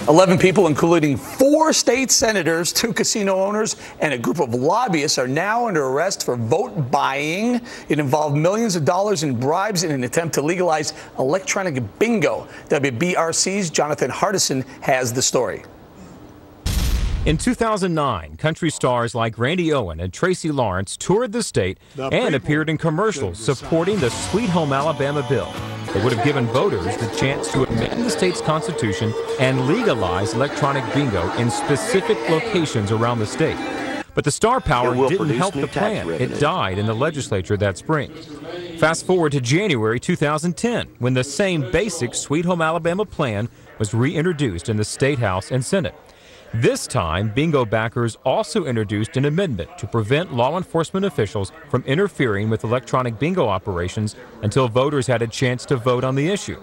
11 people, including 4 state senators, 2 casino owners, and a group of lobbyists, are now under arrest for vote buying. It involved millions of dollars in bribes in an attempt to legalize electronic bingo. WBRC's Jonathan Hardison has the story. In 2009, country stars like Randy Owen and Tracy Lawrence toured the state and appeared in commercials supporting the Sweet Home Alabama bill. It would have given voters the chance to amend the state's constitution and legalize electronic bingo in specific locations around the state. But the star power didn't help the plan. It died in the legislature that spring. Fast forward to January 2010, when the same basic Sweet Home Alabama plan was reintroduced in the State House and Senate. This time, bingo backers also introduced an amendment to prevent law enforcement officials from interfering with electronic bingo operations until voters had a chance to vote on the issue.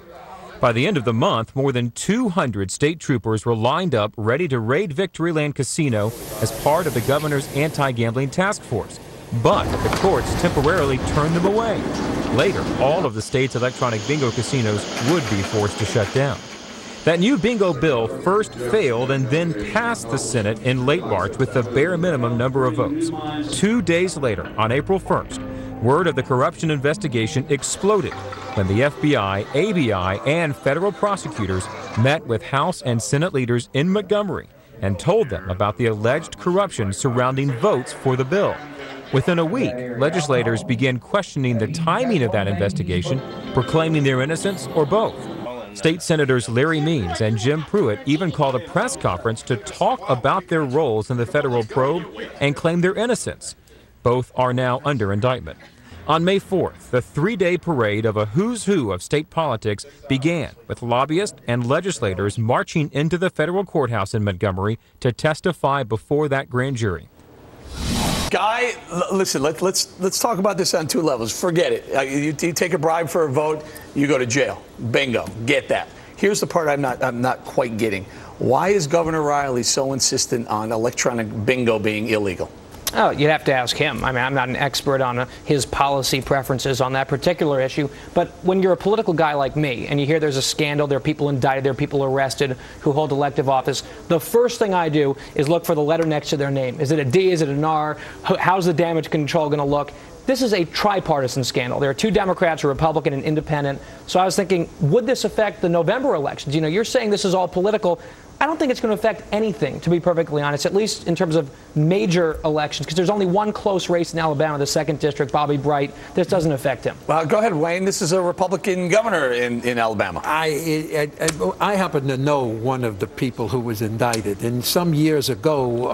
By the end of the month, more than 200 state troopers were lined up ready to raid Victoryland Casino as part of the governor's anti-gambling task force. But the courts temporarily turned them away. Later, all of the state's electronic bingo casinos would be forced to shut down. That new bingo bill first failed and then passed the Senate in late March with the bare minimum number of votes. 2 days later, on April 1st, word of the corruption investigation exploded when the FBI, ABI, and federal prosecutors met with House and Senate leaders in Montgomery and told them about the alleged corruption surrounding votes for the bill. Within a week, legislators began questioning the timing of that investigation, proclaiming their innocence or both. State Senators Larry Means and Jim Pruitt even called a press conference to talk about their roles in the federal probe and claim their innocence. Both are now under indictment. On May 4th, the 3-day parade of a who's who of state politics began with lobbyists and legislators marching into the federal courthouse in Montgomery to testify before that grand jury. Guy, listen, let's talk about this on 2 levels. Forget it. You take a bribe for a vote, you go to jail. Bingo. Get that. Here's the part I'm not quite getting. Why is Governor Riley so insistent on electronic bingo being illegal? Oh, you'd have to ask him. I mean, I'm not an expert on his policy preferences on that particular issue. But when you're a political guy like me and you hear there's a scandal, there are people indicted, there are people arrested who hold elective office, the first thing I do is look for the letter next to their name. Is it a D? Is it an R? How's the damage control going to look? This is a tripartisan scandal. There are 2 Democrats, a Republican, and independent. So I was thinking, would this affect the November elections? You know, you're saying this is all political. I don't think it's going to affect anything, to be perfectly honest, at least in terms of major elections, because there's only one close race in Alabama, the 2nd District, Bobby Bright. This doesn't affect him. Well, go ahead, Wayne. This is a Republican governor in Alabama. I happen to know one of the people who was indicted. And some years ago,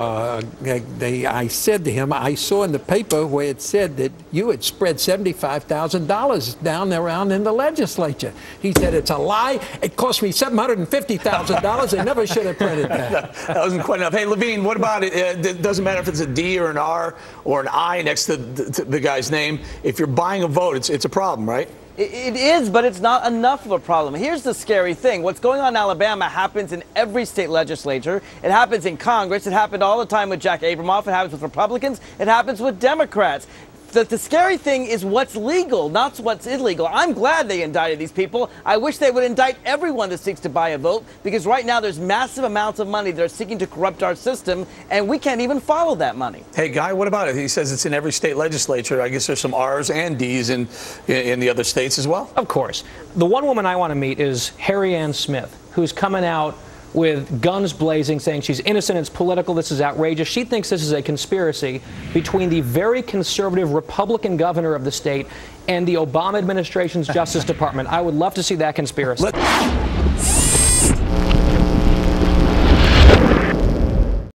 I said to him, I saw in the paper where it said that you had spread $75,000 down around in the legislature. He said, it's a lie. It cost me $750,000. They never should have printed that. That wasn't quite enough. Hey, Levine, what about it? It doesn't matter if it's a D or an R or an I next to the guy's name. If you're buying a vote, it's a problem, right? It is, but it's not enough of a problem. Here's the scary thing. What's going on in Alabama happens in every state legislature. It happens in Congress. It happened all the time with Jack Abramoff. It happens with Republicans. It happens with Democrats. The scary thing is what's legal, not what's illegal. I'm glad they indicted these people. I wish they would indict everyone that seeks to buy a vote, because right now there's massive amounts of money that are seeking to corrupt our system, and we can't even follow that money. Hey, Guy, what about it? He says it's in every state legislature. I guess there's some R's and D's in the other states as well? Of course. The one woman I want to meet is Harry Ann Smith, who's coming out with guns blazing, saying she's innocent, it's political, this is outrageous. She thinks this is a conspiracy between the very conservative Republican governor of the state and the Obama administration's Justice Department. I would love to see that conspiracy.